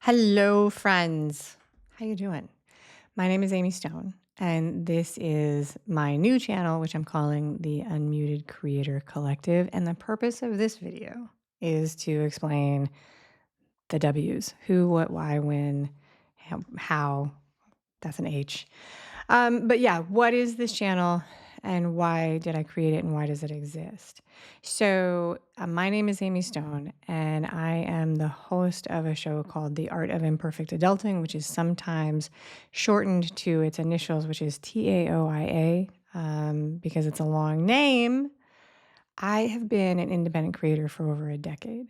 Hello, friends. How you doing? My name is Amy Stone, and this is my new channel, which I'm calling the Unmuted Creator Collective. And the purpose of this video is to explain the W's: who, what, why, when, how. That's an H. But yeah, what is this channel and why did I create it and why does it exist? So, my name is Amy Stone, and I am the host of a show called The Art of Imperfect Adulting, which is sometimes shortened to its initials, which is TAOIA, because it's a long name. I have been an independent creator for over a decade,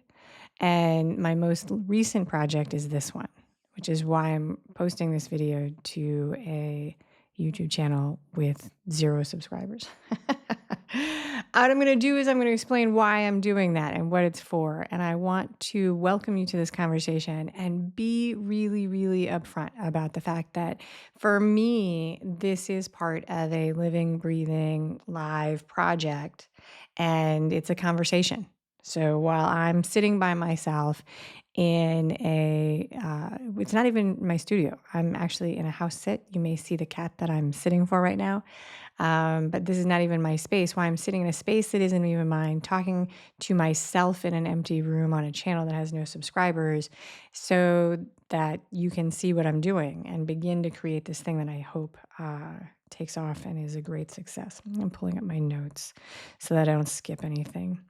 and my most recent project is this one, which is why I'm posting this video to a YouTube channel with 0 subscribers. What I'm going to do is I'm going to explain why I'm doing that and what it's for. And I want to welcome you to this conversation and be really, really upfront about the fact that for me, this is part of a living, breathing, live project, and it's a conversation. So while I'm sitting by myself in it's not even my studio. I'm actually in a house sit. You may see the cat that I'm sitting for right now. But this is not even my space. Why I'm sitting in a space that isn't even mine, talking to myself in an empty room on a channel that has no subscribers, so that you can see what I'm doing and begin to create this thing that I hope takes off and is a great success. I'm pulling up my notes so that I don't skip anything.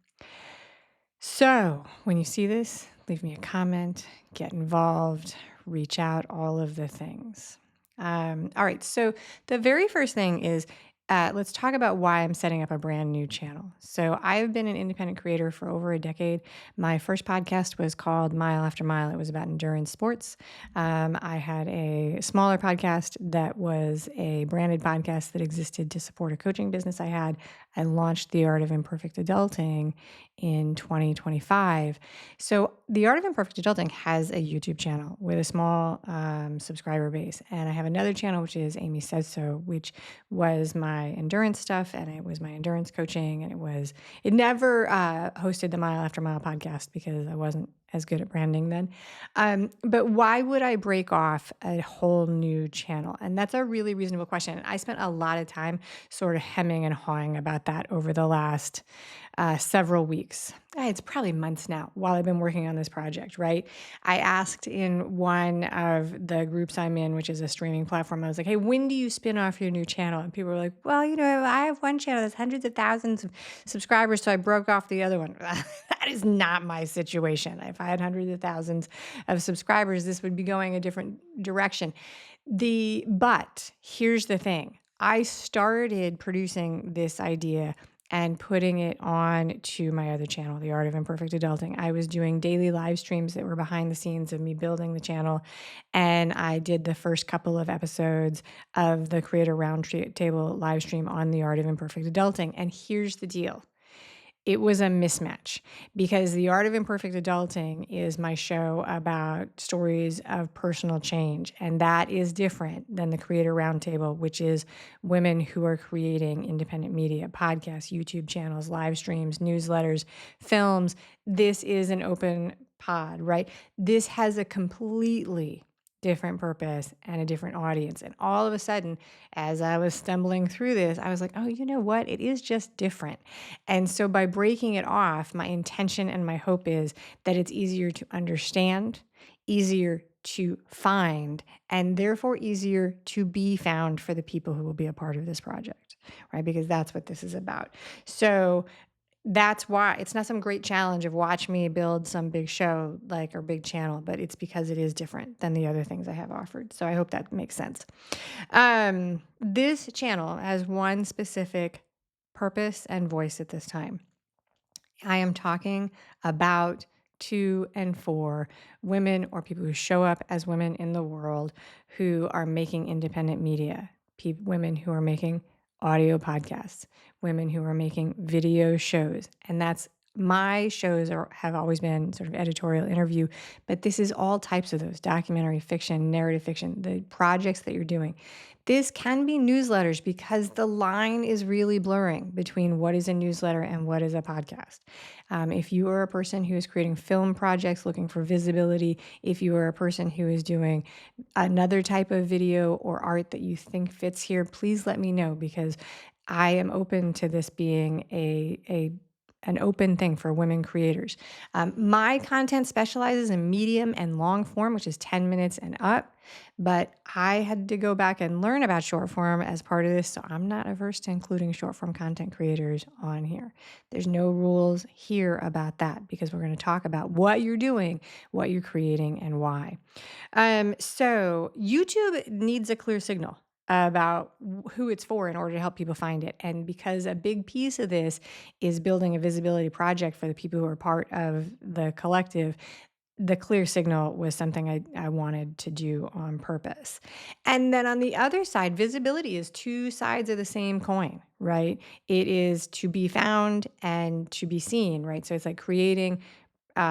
So when you see this, leave me a comment, get involved, reach out, all of the things. All right, so the very first thing is let's talk about why I'm setting up a brand new channel. So I've been an independent creator for over a decade. My first podcast was called Mile After Mile. It was about endurance sports. I had a smaller podcast that was a branded podcast that existed to support a coaching business I had. I launched The Art of Imperfect Adulting in 2025. So The Art of Imperfect Adulting has a YouTube channel with a small subscriber base. And I have another channel, which is Amy Says So, which was my endurance stuff, and it was my endurance coaching, and it never hosted the Mile After Mile podcast because I wasn't as good at branding then. But why would I break off a whole new channel? And that's a really reasonable question. I spent a lot of time sort of hemming and hawing about that over the last several weeks. It's probably months now while I've been working on this project, right? I asked in one of the groups I'm in, which is a streaming platform, I was like, hey, when do you spin off your new channel? And people were like, well, I have one channel that's hundreds of thousands of subscribers, so I broke off the other one. That is not my situation. If I had hundreds of thousands of subscribers, this would be going a different direction. But here's the thing. I started producing this idea and putting it on to my other channel, The Art of Imperfect Adulting. I was doing daily live streams that were behind the scenes of me building the channel, and I did the first couple of episodes of the Creator Roundtable live stream on The Art of Imperfect Adulting. And here's the deal. It was a mismatch because The Art of Imperfect Adulting is my show about stories of personal change. And that is different than the Creator Roundtable, which is women who are creating independent media, podcasts, YouTube channels, live streams, newsletters, films. This is an open pod, right? This has a completely different purpose and a different audience. And all of a sudden, as I was stumbling through this, I was like, oh, you know what? It is just different. And so by breaking it off, my intention and my hope is that it's easier to understand, easier to find, and therefore easier to be found for the people who will be a part of this project, right? Because that's what this is about. So that's why it's not some great challenge of watch me build some big show or big channel, but it's because it is different than the other things I have offered. So I hope that makes sense. This channel has one specific purpose and voice at this time. I am talking about, to, and for women or people who show up as women in the world who are making independent media, women who are making audio podcasts, women who are making video shows. And that's my shows have always been sort of editorial interview, but this is all types of those: documentary fiction, narrative fiction, the projects that you're doing. This can be newsletters because the line is really blurring between what is a newsletter and what is a podcast. If you are a person who is creating film projects looking for visibility, if you are a person who is doing another type of video or art that you think fits here, please let me know, because I am open to this being an open thing for women creators. My content specializes in medium and long form, which is 10 minutes and up, but I had to go back and learn about short form as part of this, so I'm not averse to including short form content creators on here. There's no rules here about that, because we're going to talk about what you're doing, what you're creating, and why. So YouTube needs a clear signal about who it's for in order to help people find it. And because a big piece of this is building a visibility project for the people who are part of the collective, the clear signal was something I wanted to do on purpose. And then on the other side, visibility is two sides of the same coin, right? It is to be found and to be seen, right? So it's like creating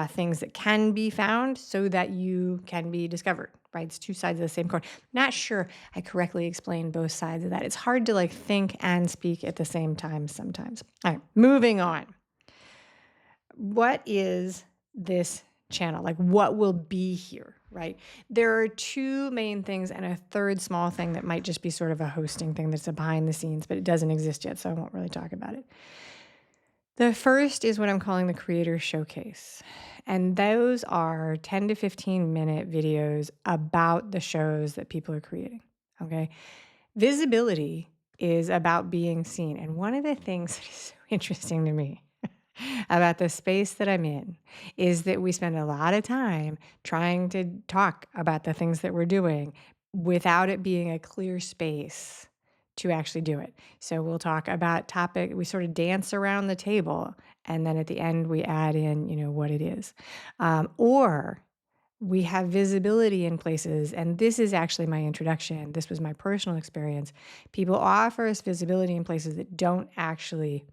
things that can be found so that you can be discovered, right? It's two sides of the same coin. Not sure I correctly explained both sides of that. It's hard to like think and speak at the same time sometimes. All right, moving on. What is this channel? Like, what will be here, right? There are two main things and a third small thing that might just be sort of a hosting thing that's a behind the scenes, but it doesn't exist yet, so I won't really talk about it. The first is what I'm calling the Creator Showcase. And those are 10 to 15 minute videos about the shows that people are creating. Okay. Visibility is about being seen. And one of the things that is so interesting to me about the space that I'm in is that we spend a lot of time trying to talk about the things that we're doing without it being a clear space to actually do it. So we'll talk about topic, we sort of dance around the table, and then at the end we add in, what it is. Or we have visibility in places, and this is actually my introduction. This was my personal experience. People offer us visibility in places that don't actually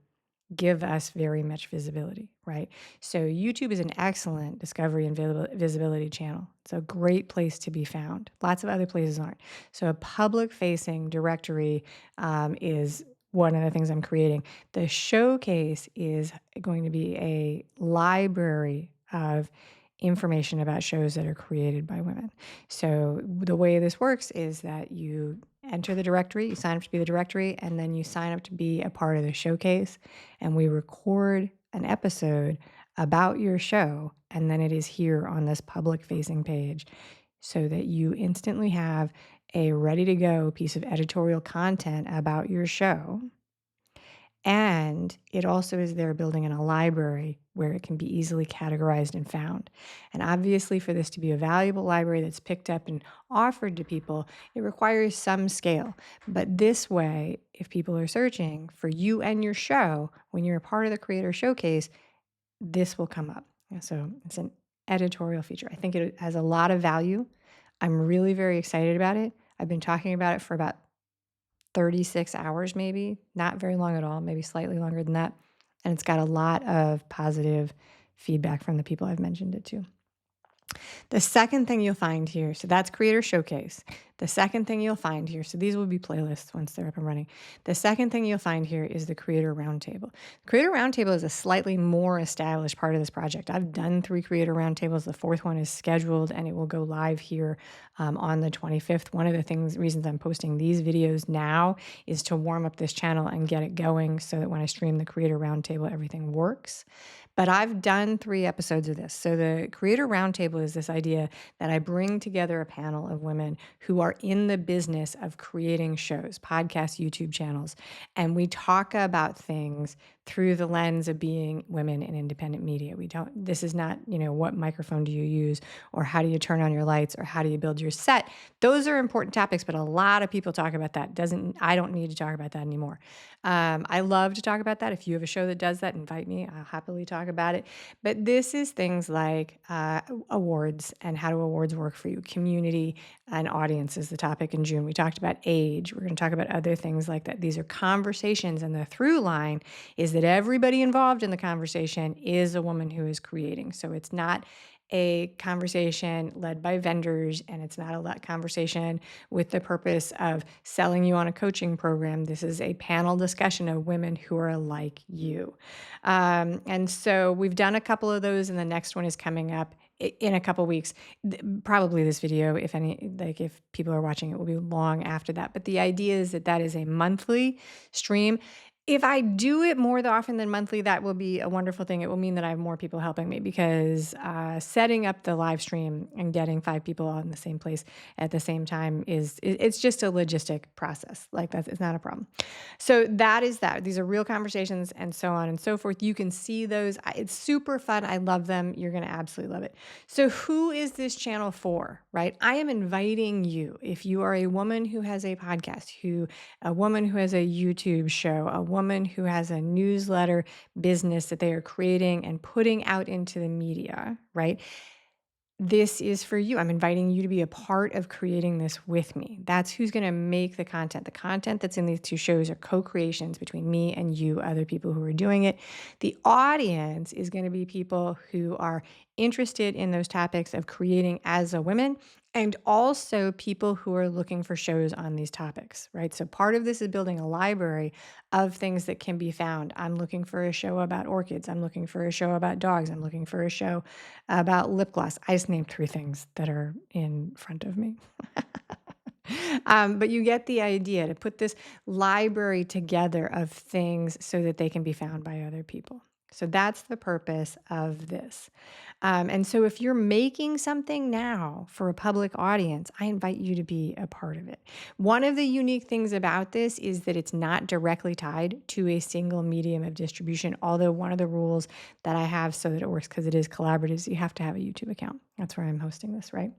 give us very much visibility, right? So YouTube is an excellent discovery and visibility channel. It's a great place to be found. Lots of other places aren't. So a public-facing directory is one of the things I'm creating. The showcase is going to be a library of information about shows that are created by women. So the way this works is that you enter the directory, you sign up to be the directory, and then you sign up to be a part of the showcase. And we record an episode about your show, and then it is here on this public-facing page so that you instantly have a ready-to-go piece of editorial content about your show. And it also is there building in a library where it can be easily categorized and found. And obviously, for this to be a valuable library that's picked up and offered to people, it requires some scale. But this way, if people are searching for you and your show, when you're a part of the Creator Showcase, this will come up. So it's an editorial feature. I think it has a lot of value. I'm really very excited about it. I've been talking about it for about 36 hours, maybe, not very long at all, maybe slightly longer than that. And it's got a lot of positive feedback from the people I've mentioned it to. The second thing you'll find here, so that's Creator Showcase. The second thing you'll find here, so these will be playlists once they're up and running. The second thing you'll find here is the Creator Roundtable. The Creator Roundtable is a slightly more established part of this project. I've done 3 Creator Roundtables. The 4th one is scheduled, and it will go live here on the 25th. One of the reasons I'm posting these videos now is to warm up this channel and get it going so that when I stream the Creator Roundtable, everything works. But I've done 3 episodes of this. So the Creator Roundtable is this idea that I bring together a panel of women who are in the business of creating shows, podcasts, YouTube channels, and we talk about things through the lens of being women in independent media. This is not, what microphone do you use, or how do you turn on your lights, or how do you build your set? Those are important topics, but a lot of people talk about that. I don't need to talk about that anymore. I love to talk about that. If you have a show that does that, invite me. I'll happily talk about it. But this is things like awards and how do awards work for you. Community and audience is the topic in June. We talked about age. We're going to talk about other things like that. These are conversations, and the through line is that everybody involved in the conversation is a woman who is creating. So it's not a conversation led by vendors, and it's not a conversation with the purpose of selling you on a coaching program. This is a panel discussion of women who are like you. And so we've done a couple of those, and the next one is coming up in a couple weeks. Probably this video, if people are watching it, will be long after that. But the idea is that is a monthly stream. If I do it more often than monthly, that will be a wonderful thing. It will mean that I have more people helping me, because setting up the live stream and getting 5 people on the same place at the same time it's just a logistic process. It's not a problem. So that is that. These are real conversations and so on and so forth. You can see those. It's super fun. I love them. You're going to absolutely love it. So who is this channel for, right? I am inviting you, if you are a woman who has a podcast, a woman who has a YouTube show, a woman who has a newsletter business that they are creating and putting out into the media, right? This is for you. I'm inviting you to be a part of creating this with me. That's who's going to make the content. The content that's in these 2 shows are co-creations between me and you, other people who are doing it. The audience is going to be people who are interested in those topics of creating as a woman, and also people who are looking for shows on these topics, right? So part of this is building a library of things that can be found. I'm looking for a show about orchids. I'm looking for a show about dogs. I'm looking for a show about lip gloss. I just named 3 things that are in front of me. But you get the idea, to put this library together of things so that they can be found by other people. So that's the purpose of this. And so if you're making something now for a public audience, I invite you to be a part of it. One of the unique things about this is that it's not directly tied to a single medium of distribution, although one of the rules that I have so that it works, because it is collaborative, is you have to have a YouTube account. That's where I'm hosting this, right?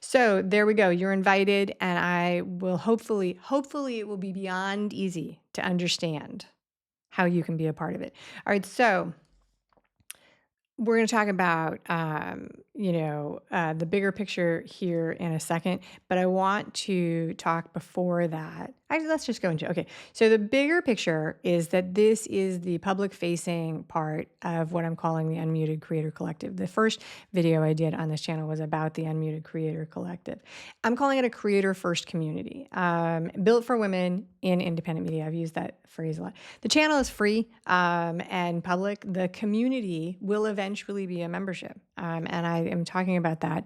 So there we go. You're invited, and I will hopefully it will be beyond easy to understand how you can be a part of it. All right, so we're going to talk about, the bigger picture here in a second, but I want to talk before that. Let's just go into, okay. So the bigger picture is that this is the public facing part of what I'm calling the Unmuted Creator Collective. The first video I did on this channel was about the Unmuted Creator Collective. I'm calling it a creator first community, built for women in independent media. I've used that phrase a lot. The channel is free and public. The community will eventually be a membership. And I am talking about that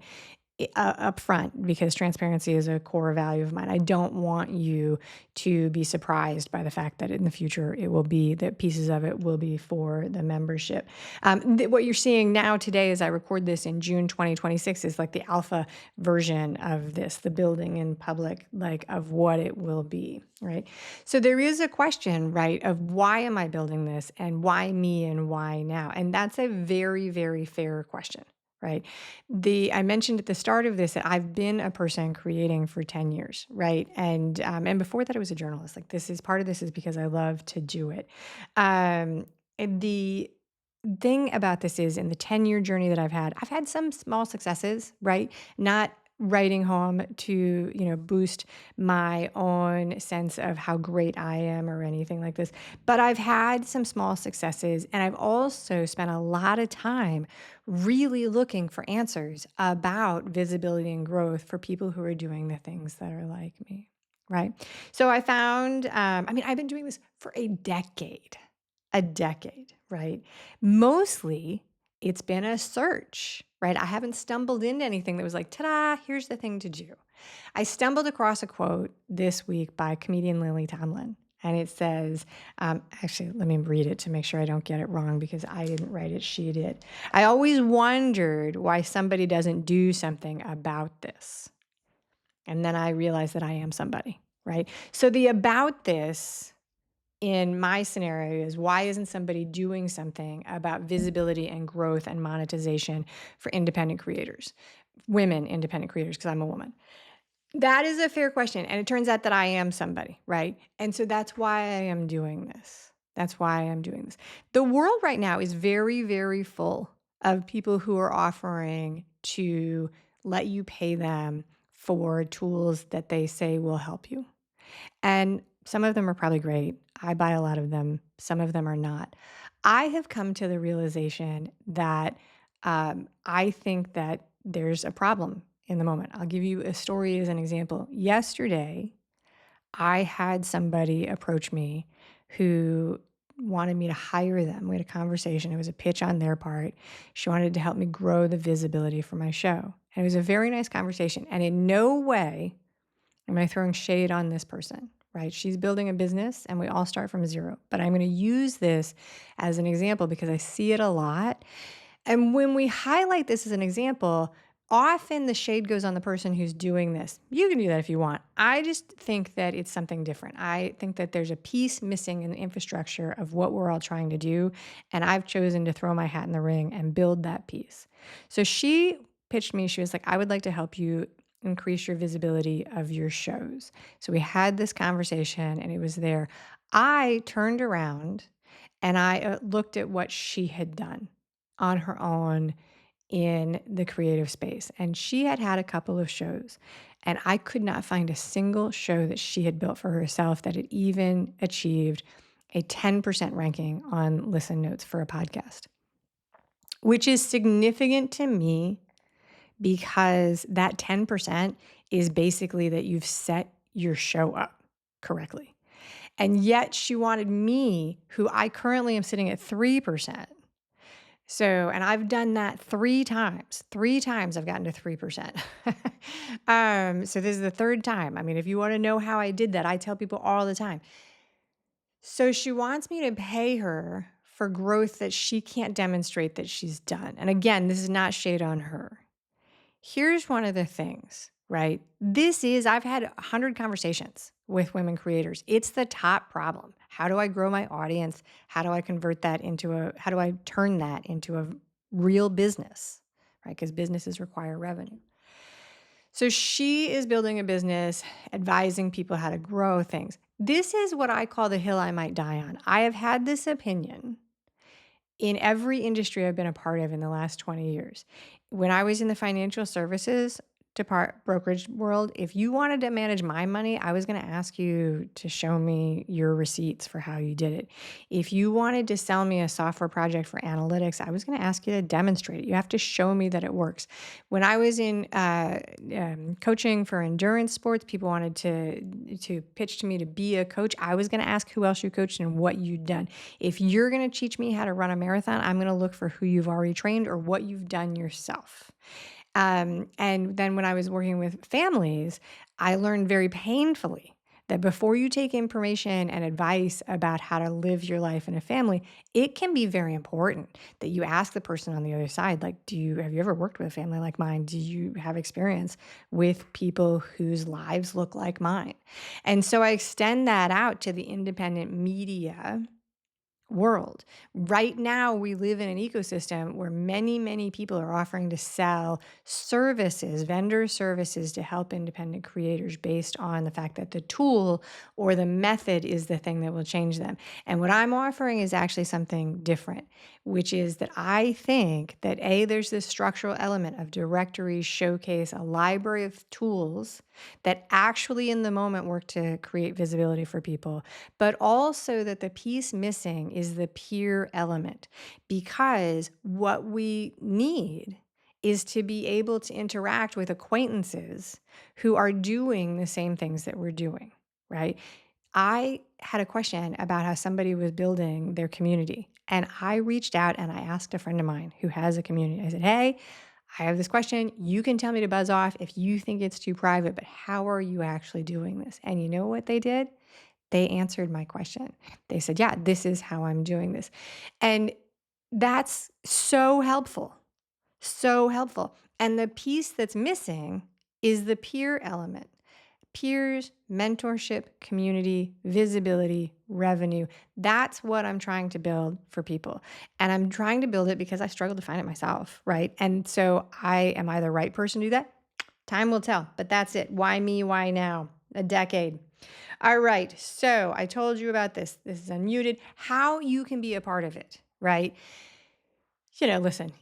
up front, because transparency is a core value of mine. I don't want you to be surprised by the fact that in the future that pieces of it will be for the membership. What you're seeing now today, as I record this in June 2026, is like the alpha version of this, the building in public, of what it will be, right? So there is a question, right, of why am I building this, and why me, and why now? And that's a very, very fair question. Right. I mentioned at the start of this that I've been a person creating for 10 years. Right. And before that, I was a journalist. Part of this is because I love to do it. And the thing about this is, in the 10-year journey that I've had some small successes, right? Not writing home to, boost my own sense of how great I am or anything like this. But I've had some small successes, and I've also spent a lot of time really looking for answers about visibility and growth for people who are doing the things that are like me, right? So I found, I've been doing this for a decade, right? Mostly it's been a search, right? I haven't stumbled into anything that was like, ta-da, here's the thing to do. I stumbled across a quote this week by comedian Lily Tomlin. And it says, actually, let me read it to make sure I don't get it wrong, because I didn't write it, she did. I always wondered why somebody doesn't do something about this. And then I realized that I am somebody, right? So the about this in my scenario is, why isn't somebody doing something about visibility and growth and monetization for independent creators, women independent creators, because I'm a woman? That is a fair question. And it turns out that I am somebody, right? And so that's why I am doing this. The world right now is very, very full of people who are offering to let you pay them for tools that they say will help you. And Some of them are probably great. I buy a lot of them. Some of them are not. I have come to the realization that I think that there's a problem in the moment. I'll give you a story as an example. Yesterday, I had somebody approach me who wanted me to hire them. We had a conversation. It was a pitch on their part. She wanted to help me grow the visibility for my show. And it was a very nice conversation. And in no way am I throwing shade on this person, right? She's building a business and we all start from zero. But I'm going to use this as an example because I see it a lot. And when we highlight this as an example, often the shade goes on the person who's doing this. You can do that if you want. I just think that it's something different. I think that there's a piece missing in the infrastructure of what we're all trying to do. And I've chosen to throw my hat in the ring and build that piece. So she pitched me, she was like, I would like to help you increase your visibility of your shows. So we had this conversation and it was there. I turned around and I looked at what she had done on her own in the creative space. And she had had a couple of shows, and I could not find a single show that she had built for herself that had even achieved a 10% ranking on listen notes for a podcast, which is significant to me because that 10% is basically that you've set your show up correctly. And yet she wanted me, who I currently am sitting at 3%. So, and I've done that 3 times. 3 times I've gotten to 3%. So this is the third time. I mean, if you want to know how I did that, I tell people all the time. So she wants me to pay her for growth that she can't demonstrate that she's done. And again, this is not shade on her. Here's one of the things, right? I've had 100 conversations with women creators. It's the top problem. How do I grow my audience? How do I how do I turn that into a real business, right? Because businesses require revenue. So she is building a business, advising people how to grow things. This is what I call the hill I might die on. I have had this opinion in every industry I've been a part of in the last 20 years. When I was in the financial services brokerage world, if you wanted to manage my money, I was going to ask you to show me your receipts for how you did it. If you wanted to sell me a software project for analytics, I was going to ask you to demonstrate it. You have to show me that it works. When I was in coaching for endurance sports, people wanted to pitch to me to be a coach. I was going to ask who else you coached and what you'd done. If you're going to teach me how to run a marathon, I'm going to look for who you've already trained or what you've done yourself. And then when I was working with families, I learned very painfully that before you take information and advice about how to live your life in a family, it can be very important that you ask the person on the other side, like, have you ever worked with a family like mine? Do you have experience with people whose lives look like mine? And so I extend that out to the independent media world. Right now, we live in an ecosystem where many, many people are offering to sell services, vendor services to help independent creators based on the fact that the tool or the method is the thing that will change them. And what I'm offering is actually something different, which is that I think that there's this structural element of directories, showcase, a library of tools that actually in the moment work to create visibility for people, but also that the piece missing is the peer element, because what we need is to be able to interact with acquaintances who are doing the same things that we're doing, right? I had a question about how somebody was building their community, and I reached out and I asked a friend of mine who has a community. I said, hey, I have this question. You can tell me to buzz off if you think it's too private, but how are you actually doing this? And you know what they did? They answered my question. They said, yeah, this is how I'm doing this. And that's so helpful, so helpful. And the piece that's missing is the peer element. Peers, mentorship, community, visibility, revenue. That's what I'm trying to build for people. And I'm trying to build it because I struggled to find it myself, right? And so am I the right person to do that? Time will tell, but that's it. Why me? Why now? A decade. All right. So I told you about this. This is unmuted. How you can be a part of it, right? Listen,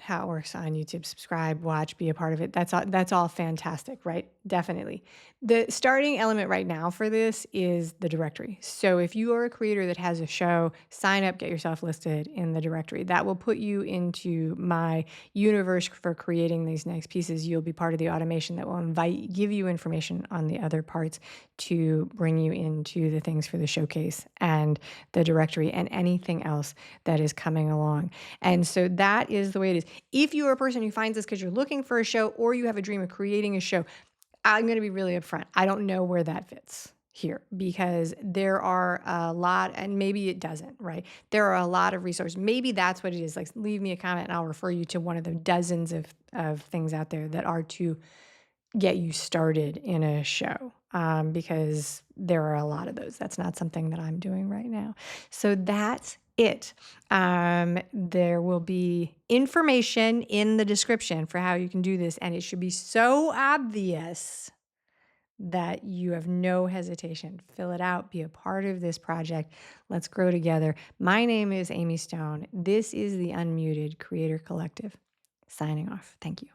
how it works on YouTube. Subscribe, watch, be a part of it. That's all fantastic, right? Definitely. The starting element right now for this is the directory. So if you are a creator that has a show, sign up, get yourself listed in the directory. That will put you into my universe for creating these next pieces. You'll be part of the automation that will give you information on the other parts to bring you into the things for the showcase and the directory and anything else that is coming along. And so that is the way it is. If you are a person who finds this because you're looking for a show or you have a dream of creating a show, I'm going to be really upfront. I don't know where that fits here because there are a lot, and maybe it doesn't, right? There are a lot of resources. Maybe that's what it is. Like, leave me a comment and I'll refer you to one of the dozens of things out there that are to get you started in a show, because there are a lot of those. That's not something that I'm doing right now. So that's it. There will be information in the description for how you can do this, and it should be so obvious that you have no hesitation. Fill it out, be a part of this project. Let's grow together. My name is Amy Stone. This is the Unmuted Creator Collective. Signing off. Thank you.